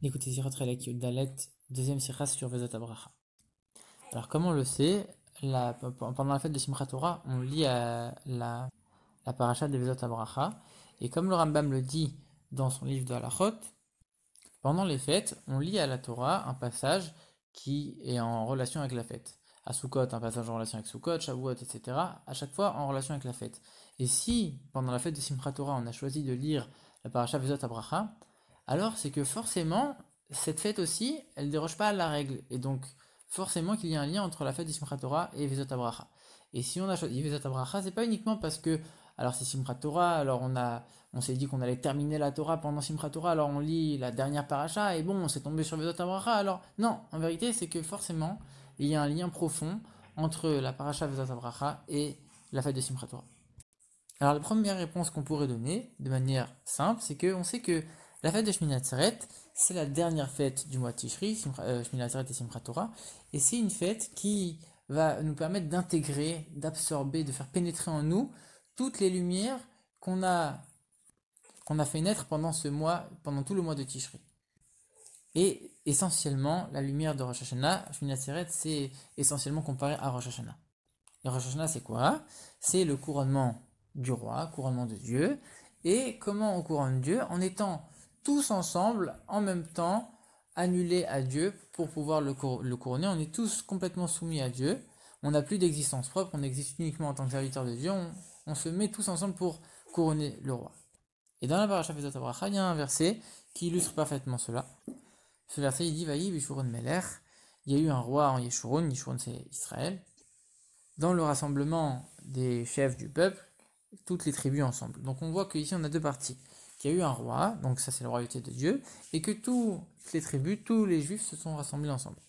Écoutez, Sirat Relek Dalet, deuxième Sirat sur Vezot Abracha. Alors, comme on le sait, pendant la fête de Simchat Torah, on lit la paracha de Vezot Abracha. Et comme le Rambam le dit dans son livre de Halachot, pendant les fêtes, on lit à la Torah un passage qui est en relation avec la fête. À Sukkot, un passage en relation avec Sukkot, Shavuot, etc. À chaque fois en relation avec la fête. Et si, pendant la fête de Simchat Torah, on a choisi de lire la paracha Vezot Abracha, alors c'est que forcément, cette fête aussi, elle ne déroge pas à la règle. Et donc, forcément qu'il y a un lien entre la fête de Simchat Torah et Vezot Abracha. Et si on a choisi Vezot Abracha, c'est pas uniquement parce que, alors c'est Simchat Torah, alors on s'est dit qu'on allait terminer la Torah pendant Simchat Torah, alors on lit la dernière paracha, et bon, on s'est tombé sur Vezot Abracha, alors non, en vérité, c'est que forcément, il y a un lien profond entre la paracha Vezot Abracha et la fête de Simchat Torah. Alors la première réponse qu'on pourrait donner, de manière simple, c'est qu'on sait que la fête de Shmini Atzeret, c'est la dernière fête du mois de Tishri, Shmini Atzeret et Simchat Torah, et c'est une fête qui va nous permettre d'intégrer, d'absorber, de faire pénétrer en nous toutes les lumières qu'on a, qu'on a fait naître pendant ce mois, pendant tout le mois de Tishri. Et essentiellement, la lumière de Rosh Hashanah, Shmini Atzeret, c'est essentiellement comparé à Rosh Hashanah. Et Rosh Hashanah, c'est quoi? C'est le couronnement du roi, couronnement de Dieu. Et comment on couronne Dieu? En étant tous ensemble, en même temps, annulés à Dieu pour pouvoir le couronner. On est tous complètement soumis à Dieu. On n'a plus d'existence propre, on existe uniquement en tant que serviteur de Dieu. On se met tous ensemble pour couronner le roi. Et dans la paracha Vezot Abracha, il y a un verset qui illustre parfaitement cela. Ce verset, il dit Vaï Yeshurun Melech. Il y a eu un roi en Yeshurun, Yeshurun c'est Israël, dans le rassemblement des chefs du peuple, toutes les tribus ensemble. Donc on voit qu'ici on a deux parties. Qu'il y a eu un roi, donc ça c'est la royauté de Dieu, et que toutes les tribus, tous les juifs se sont rassemblés ensemble.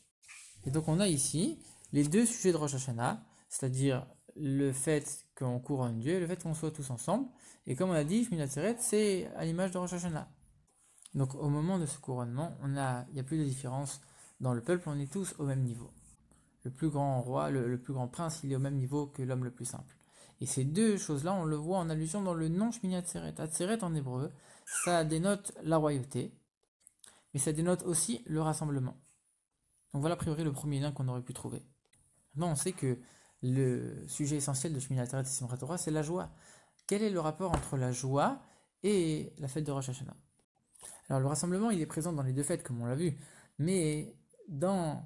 Et donc on a ici les deux sujets de Rosh Hashanah, c'est-à-dire le fait qu'on couronne Dieu et le fait qu'on soit tous ensemble. Et comme on a dit, Shmini Atzeret, c'est à l'image de Rosh Hashanah. Donc au moment de ce couronnement, il n'y a plus de différence dans le peuple, on est tous au même niveau. Le plus grand roi, le plus grand prince, il est au même niveau que l'homme le plus simple. Et ces deux choses-là, on le voit en allusion dans le nom Shmini Atzeret. Atzeret en hébreu, ça dénote la royauté, mais ça dénote aussi le rassemblement. Donc voilà a priori le premier lien qu'on aurait pu trouver. Maintenant, on sait que le sujet essentiel de Shmini Atzeret et Simchat Torah, c'est la joie. Quel est le rapport entre la joie et la fête de Rosh Hashanah? Alors le rassemblement, il est présent dans les deux fêtes, comme on l'a vu, mais dans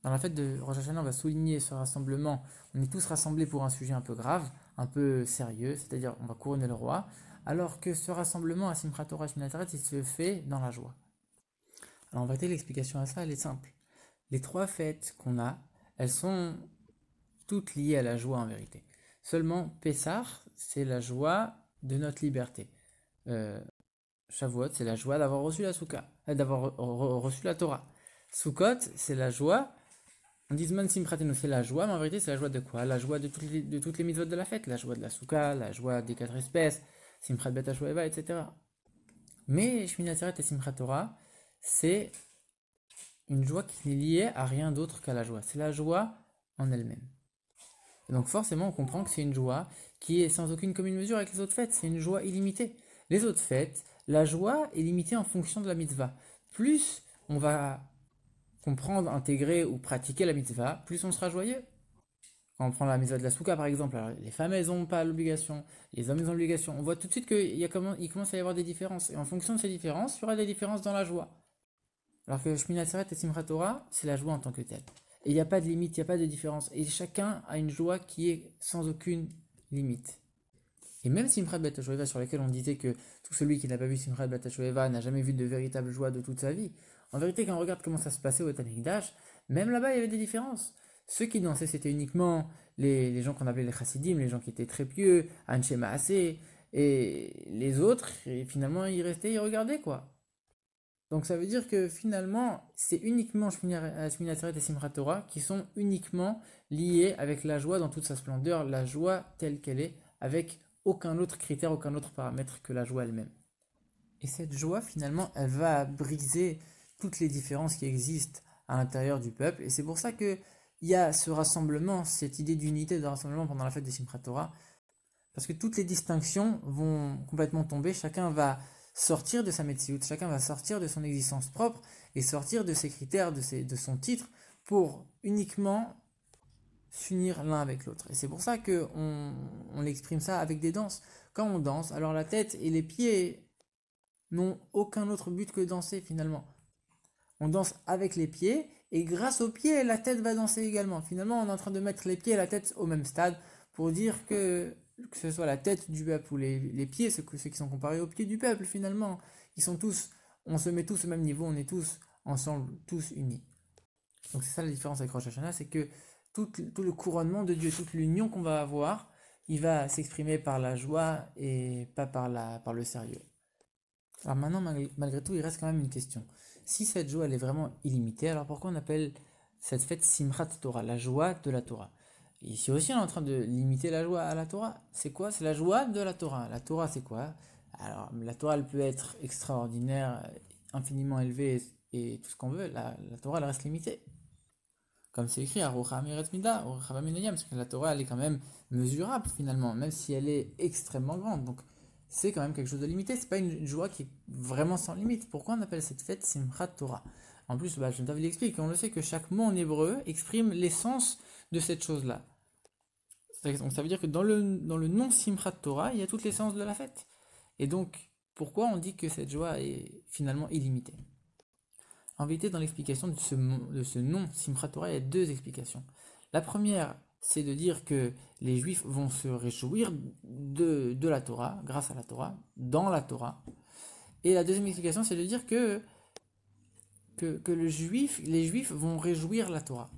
la fête de Rosh Hashanah, on va souligner ce rassemblement. On est tous rassemblés pour un sujet un peu grave, un peu sérieux, c'est-à-dire on va couronner le roi, alors que ce rassemblement à Simchat Torah Shmini Atzeret, il se fait dans la joie. Alors en vérité, l'explication à ça, elle est simple. Les trois fêtes qu'on a, elles sont toutes liées à la joie en vérité. Seulement, Pessah, c'est la joie de notre liberté. Shavuot, c'est la joie d'avoir reçu la Souka, d'avoir reçu la Torah. Sukkot, c'est la joie. On dit Zman Simchatenu, c'est la joie, mais en vérité, c'est la joie de quoi? La joie de toutes les mitzvot de la fête, la joie de la Souka, la joie des quatre espèces, Simchat Bet HaShoeva, etc. Mais Shmini Atzeret et Simchat Torah, c'est une joie qui n'est liée à rien d'autre qu'à la joie. C'est la joie en elle-même. Et donc forcément, on comprend que c'est une joie qui est sans aucune commune mesure avec les autres fêtes. C'est une joie illimitée. Les autres fêtes, la joie est limitée en fonction de la mitzvah. Plus on va comprendre, intégrer ou pratiquer la mitzvah, plus on sera joyeux. Quand on prend la mitzvah de la souka par exemple, alors les femmes elles n'ont pas l'obligation, les hommes ils ont l'obligation. On voit tout de suite qu'il commence à y avoir des différences. Et en fonction de ces différences, il y aura des différences dans la joie. Alors que Shmini Atzeret et Simchat Torah, c'est la joie en tant que telle. Et il n'y a pas de limite, il n'y a pas de différence. Et chacun a une joie qui est sans aucune limite. Et même Simchat Bet HaShoeva, sur laquelle on disait que tout celui qui n'a pas vu Simchat Bet HaShoeva n'a jamais vu de véritable joie de toute sa vie. En vérité, quand on regarde comment ça se passait au Beth Amikdash, même là-bas, il y avait des différences. Ceux qui dansaient, c'était uniquement les gens qu'on appelait les chassidim, les gens qui étaient très pieux, Anshe Maaseh, et les autres, et finalement, ils restaient, ils regardaient, quoi. Donc ça veut dire que finalement, c'est uniquement Shmini Atzeret et Simchat Torah qui sont uniquement liés avec la joie dans toute sa splendeur, la joie telle qu'elle est, avec aucun autre critère, aucun autre paramètre que la joie elle-même. Et cette joie, finalement, elle va briser toutes les différences qui existent à l'intérieur du peuple. Et c'est pour ça qu'il y a ce rassemblement, cette idée d'unité de rassemblement pendant la fête de Simchat Torah. Parce que toutes les distinctions vont complètement tomber. Chacun va sortir de sa metsiout, chacun va sortir de son existence propre et sortir de ses critères, de son titre, pour uniquement s'unir l'un avec l'autre. Et c'est pour ça qu'on exprime ça avec des danses. Quand on danse, alors la tête et les pieds n'ont aucun autre but que danser finalement. On danse avec les pieds et grâce aux pieds, la tête va danser également. Finalement, on est en train de mettre les pieds et la tête au même stade pour dire que ce soit la tête du peuple ou les pieds, ceux qui sont comparés aux pieds du peuple finalement, ils sont tous, on se met tous au même niveau, on est tous ensemble, tous unis. Donc c'est ça la différence avec Rosh Hashanah, c'est que tout le couronnement de Dieu, toute l'union qu'on va avoir, il va s'exprimer par la joie et pas par le sérieux. Alors maintenant, malgré tout, il reste quand même une question. Si cette joie, elle est vraiment illimitée, alors pourquoi on appelle cette fête Simchat Torah, la joie de la Torah? Et ici aussi, on est en train de limiter la joie à la Torah. C'est quoi? C'est la joie de la Torah. La Torah, c'est quoi? Alors, la Torah, elle peut être extraordinaire, infiniment élevée et tout ce qu'on veut. La Torah, elle reste limitée. Comme c'est écrit, parce que la Torah, elle est quand même mesurable finalement, même si elle est extrêmement grande. Donc, c'est quand même quelque chose de limité. C'est pas une joie qui est vraiment sans limite. Pourquoi on appelle cette fête Simchat Torah? En plus, je t'avais expliqué, on le sait que chaque mot en hébreu exprime l'essence de cette chose-là. Donc, ça veut dire que dans le nom Simchat Torah, il y a toute l'essence de la fête. Et donc, pourquoi on dit que cette joie est finalement illimitée? En vérité, dans l'explication de ce nom Simchat Torah, il y a deux explications. La première, c'est de dire que les Juifs vont se réjouir de la Torah, grâce à la Torah, dans la Torah. Et la deuxième explication, c'est de dire que les Juifs vont réjouir la Torah.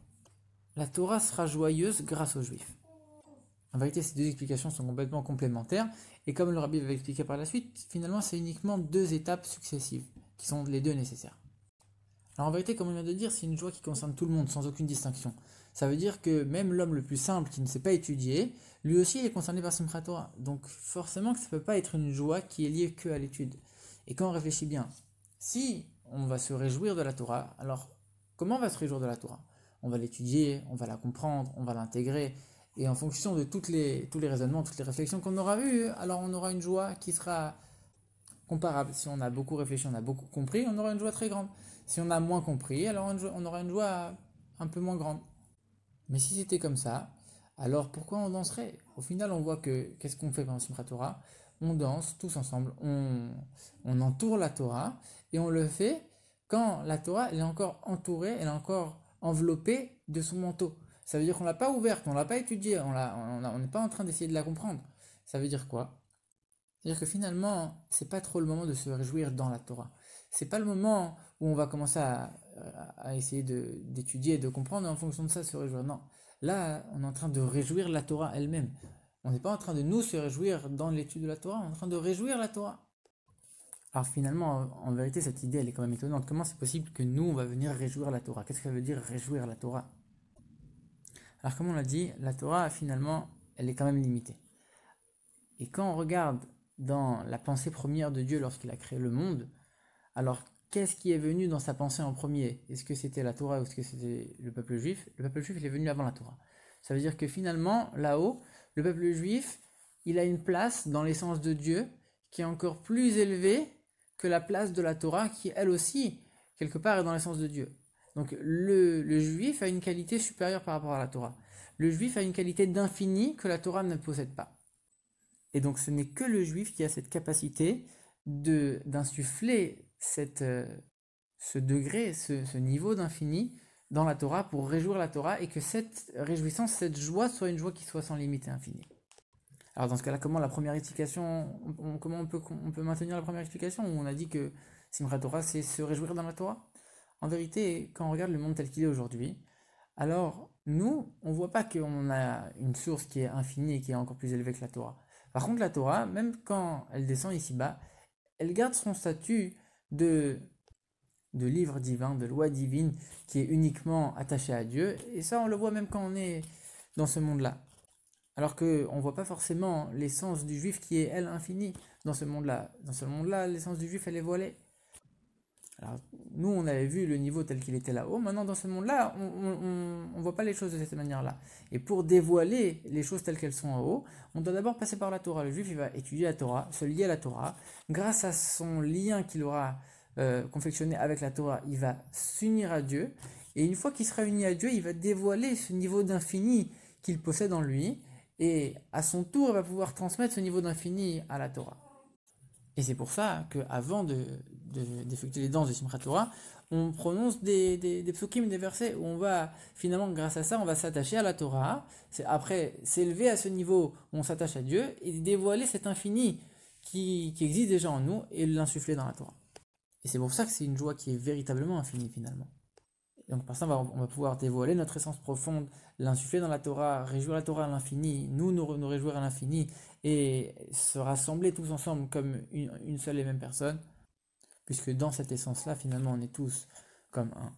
La Torah sera joyeuse grâce aux Juifs. En vérité, ces deux explications sont complètement complémentaires. Et comme le Rabbi va expliquer par la suite, finalement, c'est uniquement deux étapes successives, qui sont les deux nécessaires. Alors en vérité, comme on vient de dire, c'est une joie qui concerne tout le monde, sans aucune distinction. Ça veut dire que même l'homme le plus simple qui ne sait pas étudier, lui aussi il est concerné par Simchat Torah. Donc forcément que ça ne peut pas être une joie qui est liée que à l'étude. Et quand on réfléchit bien, si on va se réjouir de la Torah, alors comment on va se réjouir de la Torah? On va l'étudier, on va la comprendre, on va l'intégrer, et en fonction de tous les raisonnements, toutes les réflexions qu'on aura vues, alors on aura une joie qui sera comparable. Si on a beaucoup réfléchi, on a beaucoup compris, on aura une joie très grande. Si on a moins compris, alors on aura une joie un peu moins grande. Mais si c'était comme ça, alors pourquoi on danserait? Au final, on voit que qu'est-ce qu'on fait pendant Simchat Torah? On danse tous ensemble, on entoure la Torah, et on le fait quand la Torah elle est encore entourée, elle est encore enveloppée de son manteau. Ça veut dire qu'on ne l'a pas ouverte, on ne l'a pas étudiée, on n'est pas en train d'essayer de la comprendre. Ça veut dire quoi? C'est-à-dire que finalement, c'est pas trop le moment de se réjouir dans la Torah. C'est pas le moment où on va commencer à essayer d'étudier et de comprendre et en fonction de ça se réjouir. Non. Là, on est en train de réjouir la Torah elle-même. On n'est pas en train de nous se réjouir dans l'étude de la Torah, on est en train de réjouir la Torah. Alors finalement, en vérité, cette idée, elle est quand même étonnante. Comment c'est possible que nous, on va venir réjouir la Torah? Qu'est-ce que ça veut dire réjouir la Torah? Alors comme on l'a dit, la Torah, finalement, elle est quand même limitée. Et quand on regarde dans la pensée première de Dieu lorsqu'il a créé le monde, alors qu'est-ce qui est venu dans sa pensée en premier? Est-ce que c'était la Torah ou est-ce que c'était le peuple juif? Le peuple juif, il est venu avant la Torah. Ça veut dire que finalement, là-haut, le peuple juif, il a une place dans l'essence de Dieu qui est encore plus élevée que la place de la Torah qui, elle aussi, quelque part, est dans l'essence de Dieu. Donc le juif a une qualité supérieure par rapport à la Torah. Le juif a une qualité d'infini que la Torah ne possède pas. Et donc ce n'est que le juif qui a cette capacité d'insuffler ce degré, ce niveau d'infini dans la Torah pour réjouir la Torah et que cette réjouissance, cette joie soit une joie qui soit sans limite et infinie. Alors dans ce cas-là, comment la première explication, comment on peut maintenir la première explication où on a dit que Simchat Torah c'est se réjouir dans la Torah? En vérité, quand on regarde le monde tel qu'il est aujourd'hui, alors nous, on ne voit pas qu'on a une source qui est infinie et qui est encore plus élevée que la Torah. Par contre, la Torah, même quand elle descend ici-bas, elle garde son statut de livre divin, de loi divine, qui est uniquement attaché à Dieu. Et ça, on le voit même quand on est dans ce monde-là. Alors qu'on ne voit pas forcément l'essence du juif qui est, elle, infinie dans ce monde-là. Dans ce monde-là, l'essence du juif, elle est voilée. Alors, nous, on avait vu le niveau tel qu'il était là-haut. Maintenant, dans ce monde-là, on voit pas les choses de cette manière-là. Et pour dévoiler les choses telles qu'elles sont en haut, on doit d'abord passer par la Torah. Le juif, il va étudier la Torah, se lier à la Torah. Grâce à son lien qu'il aura confectionné avec la Torah, il va s'unir à Dieu. Et une fois qu'il sera uni à Dieu, il va dévoiler ce niveau d'infini qu'il possède en lui. Et à son tour, il va pouvoir transmettre ce niveau d'infini à la Torah. Et c'est pour ça qu'avant d'effectuer les danses de Simchat Torah, on prononce des psukim, des versets où on va, finalement, grâce à ça, on va s'attacher à la Torah. C'est après s'élever à ce niveau où on s'attache à Dieu et dévoiler cet infini qui existe déjà en nous et l'insuffler dans la Torah. Et c'est pour ça que c'est une joie qui est véritablement infinie, finalement. Donc par ça, on va pouvoir dévoiler notre essence profonde, l'insuffler dans la Torah, réjouir la Torah à l'infini, nous réjouir à l'infini, et se rassembler tous ensemble comme une seule et même personne, puisque dans cette essence-là, finalement, on est tous comme un.